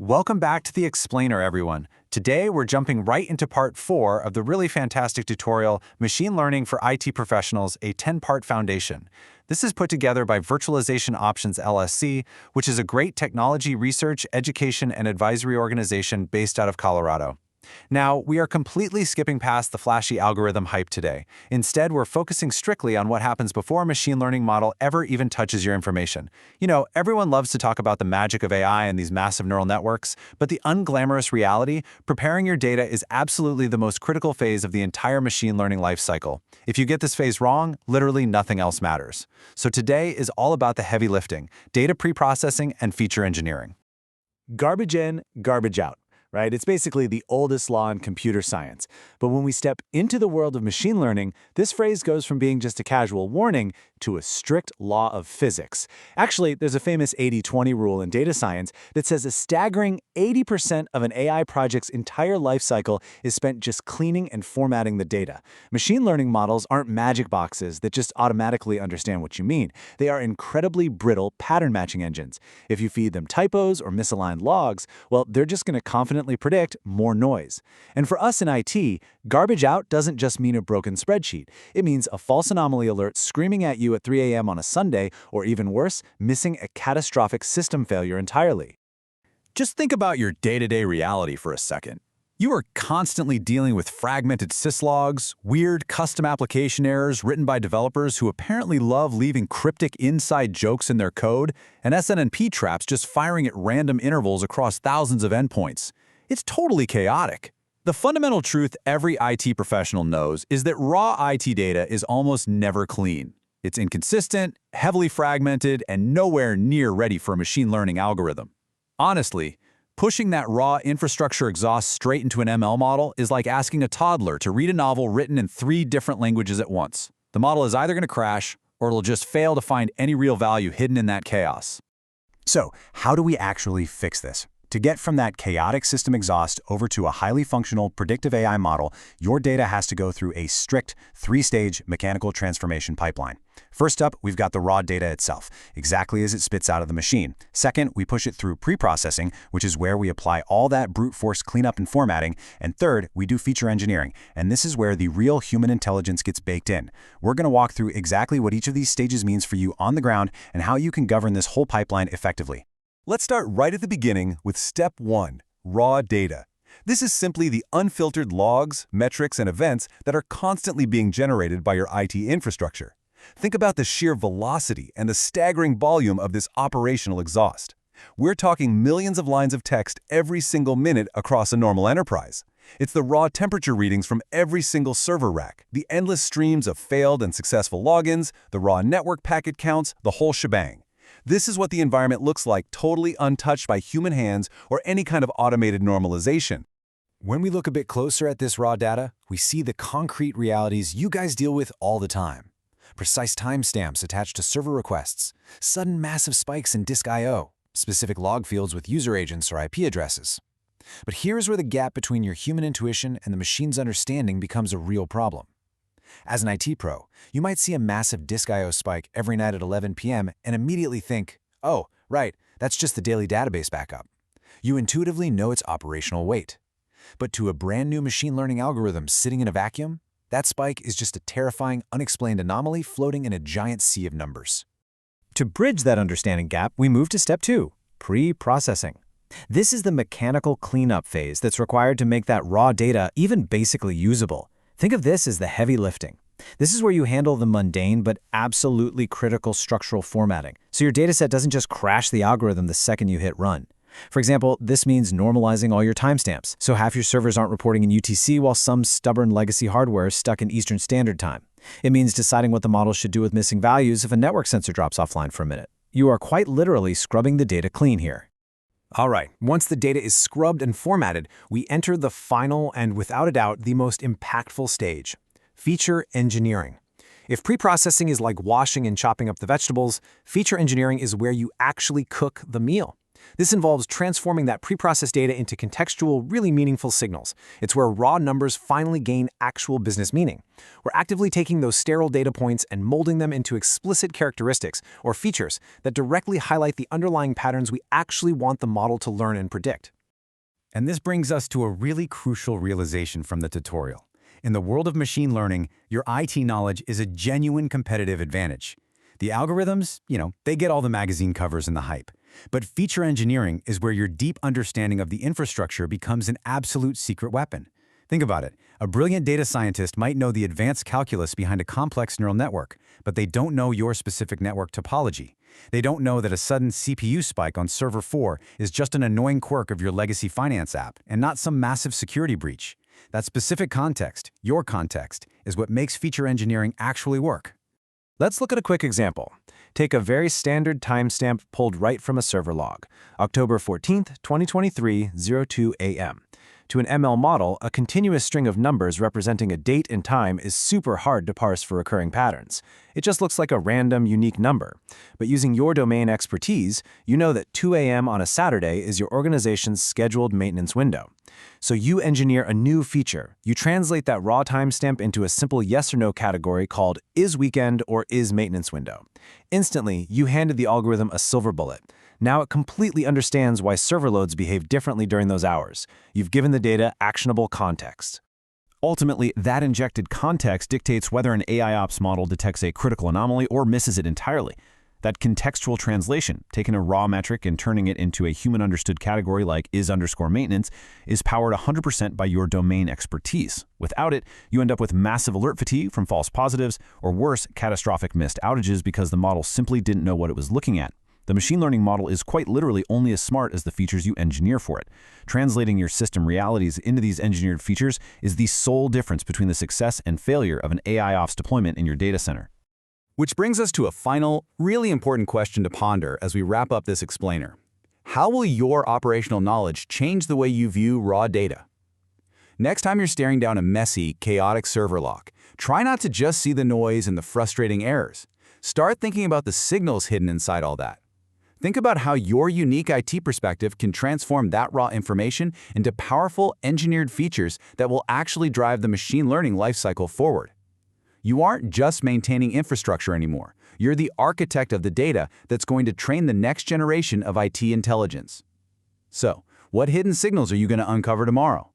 Welcome back to the Explainer, everyone. Today, we're jumping right into part 4 of the really fantastic tutorial, Machine Learning for IT Professionals, a 10-part foundation. This is put together by Virtualization Options LLC, which is a great technology research, education, and advisory organization based out of Colorado. Now, we are completely skipping past the flashy algorithm hype today. Instead, we're focusing strictly on what happens before a machine learning model ever even touches your information. You know, everyone loves to talk about the magic of AI and these massive neural networks, but the unglamorous reality, preparing your data is absolutely the most critical phase of the entire machine learning life cycle. If you get this phase wrong, literally nothing else matters. So today is all about the heavy lifting, data preprocessing, and feature engineering. Garbage in, garbage out, right? It's basically the oldest law in computer science. But when we step into the world of machine learning, this phrase goes from being just a casual warning to a strict law of physics. Actually, there's a famous 80-20 rule in data science that says a staggering 80% of an AI project's entire life cycle is spent just cleaning and formatting the data. Machine learning models aren't magic boxes that just automatically understand what you mean. They are incredibly brittle pattern matching engines. If you feed them typos or misaligned logs, well, they're just going to confidently predict more noise. And for us in IT, garbage out doesn't just mean a broken spreadsheet. It means a false anomaly alert screaming at you at 3 a.m. on a Sunday, or even worse, missing a catastrophic system failure entirely. Just think about your day-to-day reality for a second. You are constantly dealing with fragmented syslogs, weird custom application errors written by developers who apparently love leaving cryptic inside jokes in their code, and SNMP traps just firing at random intervals across thousands of endpoints. It's totally chaotic. The fundamental truth every IT professional knows is that raw IT data is almost never clean. It's inconsistent, heavily fragmented, and nowhere near ready for a machine learning algorithm. Honestly, pushing that raw infrastructure exhaust straight into an ML model is like asking a toddler to read a novel written in 3 different languages at once. The model is either going to crash, or it'll just fail to find any real value hidden in that chaos. So, how do we actually fix this? To get from that chaotic system exhaust over to a highly functional predictive AI model, your data has to go through a strict 3-stage mechanical transformation pipeline. First up, we've got the raw data itself, exactly as it spits out of the machine. Second, we push it through preprocessing, which is where we apply all that brute force cleanup and formatting. And third, we do feature engineering, and this is where the real human intelligence gets baked in. We're going to walk through exactly what each of these stages means for you on the ground and how you can govern this whole pipeline effectively. Let's start right at the beginning with Step 1, raw data. This is simply the unfiltered logs, metrics, and events that are constantly being generated by your IT infrastructure. Think about the sheer velocity and the staggering volume of this operational exhaust. We're talking millions of lines of text every single minute across a normal enterprise. It's the raw temperature readings from every single server rack, the endless streams of failed and successful logins, the raw network packet counts, the whole shebang. This is what the environment looks like, totally untouched by human hands or any kind of automated normalization. When we look a bit closer at this raw data, we see the concrete realities you guys deal with all the time. Precise timestamps attached to server requests, sudden massive spikes in disk I/O, specific log fields with user agents or IP addresses. But here's where the gap between your human intuition and the machine's understanding becomes a real problem. As an IT pro, you might see a massive disk I/O spike every night at 11 p.m. and immediately think, oh, right, that's just the daily database backup. You intuitively know its operational weight. But to a brand new machine learning algorithm sitting in a vacuum, that spike is just a terrifying, unexplained anomaly floating in a giant sea of numbers. To bridge that understanding gap, we move to Step 2, pre-processing. This is the mechanical cleanup phase that's required to make that raw data even basically usable. Think of this as the heavy lifting. This is where you handle the mundane but absolutely critical structural formatting, so your dataset doesn't just crash the algorithm the second you hit run. For example, this means normalizing all your timestamps, so half your servers aren't reporting in UTC while some stubborn legacy hardware is stuck in Eastern Standard Time. It means deciding what the model should do with missing values if a network sensor drops offline for a minute. You are quite literally scrubbing the data clean here. All right, once the data is scrubbed and formatted, we enter the final and, without a doubt, the most impactful stage, feature engineering. If preprocessing is like washing and chopping up the vegetables, feature engineering is where you actually cook the meal. This involves transforming that preprocessed data into contextual, really meaningful signals. It's where raw numbers finally gain actual business meaning. We're actively taking those sterile data points and molding them into explicit characteristics or features that directly highlight the underlying patterns we actually want the model to learn and predict. And this brings us to a really crucial realization from the tutorial. In the world of machine learning, your IT knowledge is a genuine competitive advantage. The algorithms, they get all the magazine covers and the hype. But feature engineering is where your deep understanding of the infrastructure becomes an absolute secret weapon. Think about it. A brilliant data scientist might know the advanced calculus behind a complex neural network, but they don't know your specific network topology. They don't know that a sudden CPU spike on server 4 is just an annoying quirk of your legacy finance app and not some massive security breach. That specific context, your context, is what makes feature engineering actually work. Let's look at a quick example. Take a very standard timestamp pulled right from a server log, October 14th, 2023, 02 a.m. To an ML model, a continuous string of numbers representing a date and time is super hard to parse for recurring patterns. It just looks like a random, unique number. But using your domain expertise, you know that 2 a.m. on a Saturday is your organization's scheduled maintenance window. So you engineer a new feature. You translate that raw timestamp into a simple yes or no category called is weekend or is maintenance window. Instantly, you handed the algorithm a silver bullet. Now it completely understands why server loads behave differently during those hours. You've given the data actionable context. Ultimately, that injected context dictates whether an AIOps model detects a critical anomaly or misses it entirely. That contextual translation, taking a raw metric and turning it into a human-understood category like is_maintenance, is powered 100% by your domain expertise. Without it, you end up with massive alert fatigue from false positives, or worse, catastrophic missed outages because the model simply didn't know what it was looking at. The machine learning model is quite literally only as smart as the features you engineer for it. Translating your system realities into these engineered features is the sole difference between the success and failure of an AIOps deployment in your data center. Which brings us to a final, really important question to ponder as we wrap up this explainer. How will your operational knowledge change the way you view raw data? Next time you're staring down a messy, chaotic server log, try not to just see the noise and the frustrating errors. Start thinking about the signals hidden inside all that. Think about how your unique IT perspective can transform that raw information into powerful, engineered features that will actually drive the machine learning lifecycle forward. You aren't just maintaining infrastructure anymore. You're the architect of the data that's going to train the next generation of IT intelligence. So, what hidden signals are you going to uncover tomorrow?